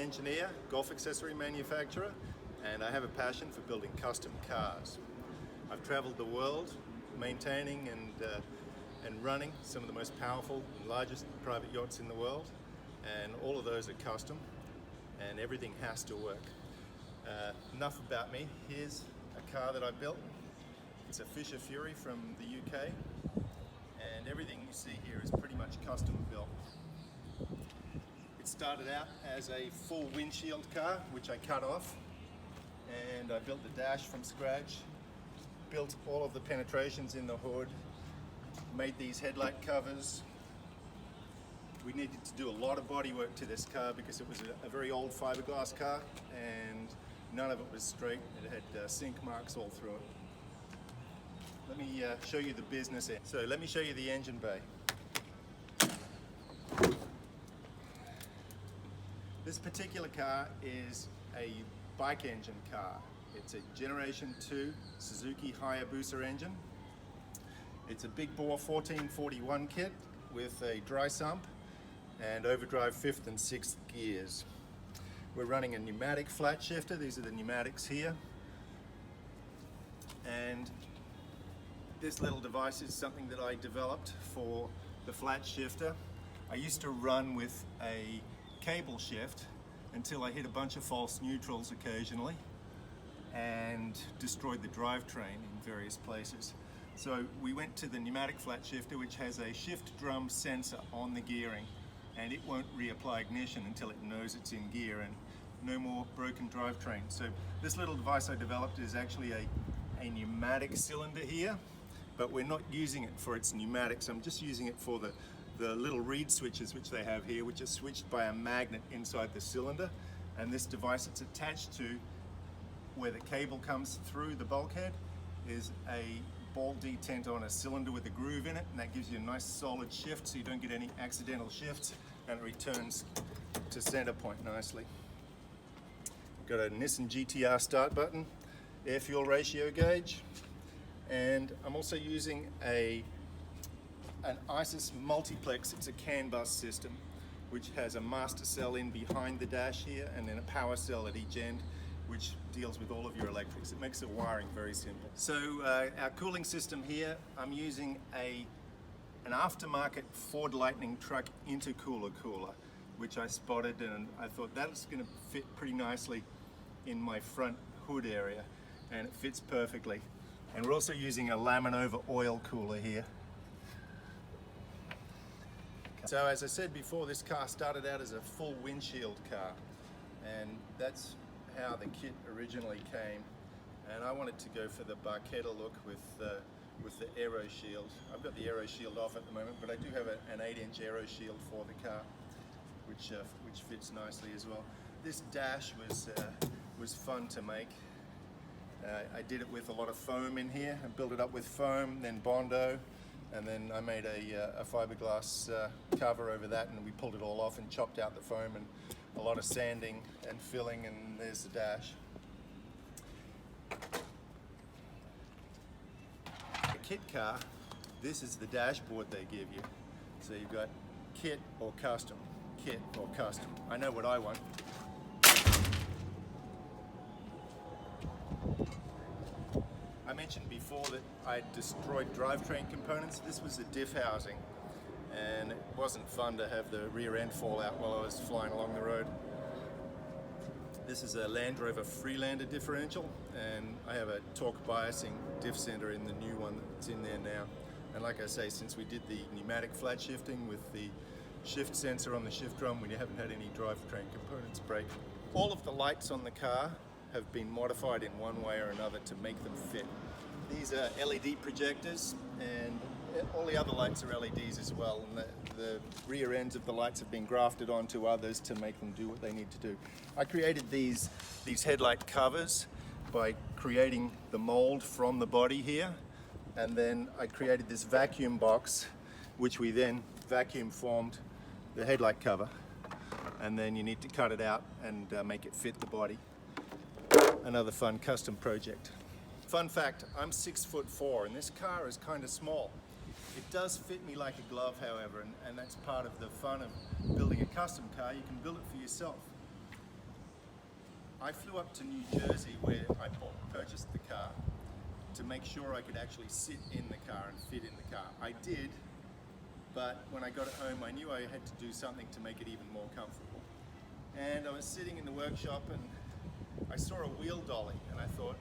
engineer, golf accessory manufacturer, and I have a passion for building custom cars. I've traveled the world maintaining and running some of the most powerful and largest private yachts in the world, and all of those are custom and everything has to work. Enough about me. Here's a car that I built. It's a Fisher Fury from the UK, and everything you see here is pretty much custom built. It started out as a full windshield car, which I cut off, and I built the dash from scratch, built all of the penetrations in the hood, made these headlight covers. We needed to do a lot of body work to this car because it was a very old fiberglass car and none of it was straight. It had sink marks all through it. Let me show you the business end. So let me show you the engine bay. This particular car is a bike engine car. It's a Generation 2 Suzuki Hayabusa engine. It's a big bore 1441 kit with a dry sump and overdrive 5th and 6th gears. We're running a pneumatic flat shifter. These are the pneumatics here. And this little device is something that I developed for the flat shifter. I used to run with a cable shift until I hit a bunch of false neutrals occasionally and destroyed the drivetrain in various places. So we went to the pneumatic flat shifter, which has a shift drum sensor on the gearing, and it won't reapply ignition until it knows it's in gear, and no more broken drivetrain. So this little device I developed is actually a pneumatic cylinder here, but we're not using it for its pneumatics. I'm just using it for the little reed switches which they have here, which are switched by a magnet inside the cylinder. And this device it's attached to, where the cable comes through the bulkhead, is a ball detent on a cylinder with a groove in it, and that gives you a nice solid shift so you don't get any accidental shifts, and it returns to center point nicely. Got a Nissan GTR start button, air fuel ratio gauge, and I'm also using an ISIS multiplex. It's a CAN bus system which has a master cell in behind the dash here and then a power cell at each end, which deals with all of your electrics. It makes the wiring very simple. So our cooling system here, I'm using an aftermarket Ford Lightning truck intercooler cooler, which I spotted, and I thought that's going to fit pretty nicely in my front hood area, and it fits perfectly. And we're also using a Laminova oil cooler here. So as I said before, this car started out as a full windshield car, and that's how the kit originally came. And I wanted to go for the Barchetta look with the aero shield. I've got the aero shield off at the moment, but I do have an 8-inch aero shield for the car, which fits nicely as well. This dash was fun to make. I did it with a lot of foam in here. I built it up with foam, then Bondo, and then I made a fiberglass cover over that, and we pulled it all off and chopped out the foam, and a lot of sanding and filling, and there's the dash. A kit car, this is the dashboard they give you. So you've got kit or custom, kit or custom. I know what I want. I mentioned before that I destroyed drivetrain components. This was the diff housing, and it wasn't fun to have the rear end fall out while I was flying along the road. This is a Land Rover Freelander differential, and I have a torque biasing diff center in the new one that's in there now. And like I say, since we did the pneumatic flat shifting with the shift sensor on the shift drum, we haven't had any drivetrain components break. All of the lights on the car have been modified in one way or another to make them fit. These are LED projectors, and all the other lights are LEDs as well, and the rear ends of the lights have been grafted onto others to make them do what they need to do. I created these headlight covers by creating the mold from the body here, and then I created this vacuum box, which we then vacuum formed the headlight cover, and then you need to cut it out and make it fit the body. Another fun custom project. Fun fact, I'm 6'4", and this car is kind of small. It does fit me like a glove, however, and that's part of the fun of building a custom car. You can build it for yourself. I flew up to New Jersey where I purchased the car to make sure I could actually sit in the car and fit in the car. I did, but when I got it home I knew I had to do something to make it even more comfortable. And I was sitting in the workshop and I saw a wheel dolly and I thought,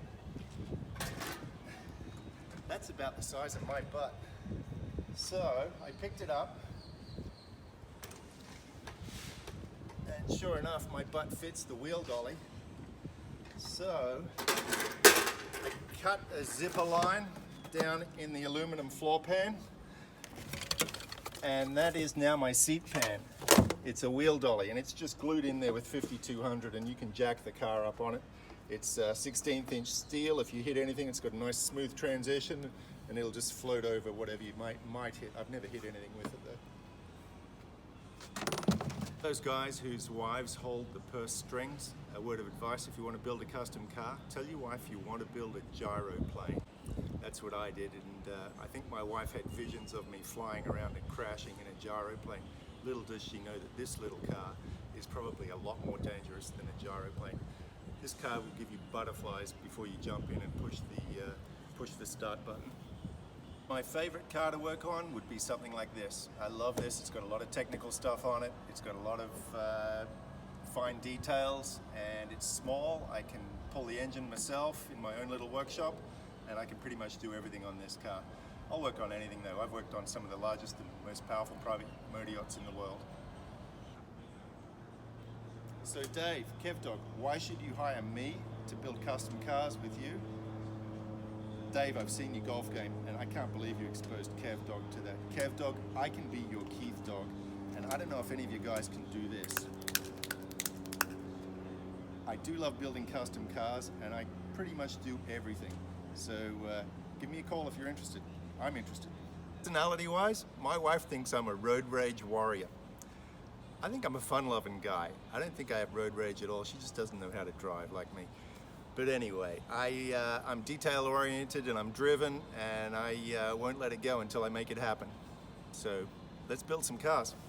that's about the size of my butt. So I picked it up and sure enough my butt fits the wheel dolly. So I cut a zipper line down in the aluminum floor pan, and that is now my seat pan. It's a wheel dolly and it's just glued in there with 5200, and you can jack the car up on it. It's 16th inch steel. If you hit anything, it's got a nice smooth transition and it'll just float over whatever you might hit. I've never hit anything with it though. Those guys whose wives hold the purse strings, a word of advice if you want to build a custom car, tell your wife you want to build a gyroplane. That's what I did, and I think my wife had visions of me flying around and crashing in a gyroplane. Little does she know that this little car is probably a lot more dangerous than a gyroplane. This car will give you butterflies before you jump in and push the start button. My favorite car to work on would be something like this. I love this. It's got a lot of technical stuff on it. It's got a lot of fine details, and it's small. I can pull the engine myself in my own little workshop, and I can pretty much do everything on this car. I'll work on anything though. I've worked on some of the largest and most powerful private motor yachts in the world. So Dave, KevDog, why should you hire me to build custom cars with you? Dave, I've seen your golf game and I can't believe you exposed KevDog to that. KevDog, I can be your Keith dog, and I don't know if any of you guys can do this. I do love building custom cars and I pretty much do everything. So give me a call if you're interested. I'm interested. Personality-wise, my wife thinks I'm a road rage warrior. I think I'm a fun-loving guy. I don't think I have road rage at all. She just doesn't know how to drive like me. But anyway, I'm detail-oriented and I'm driven, and I won't let it go until I make it happen. So let's build some cars.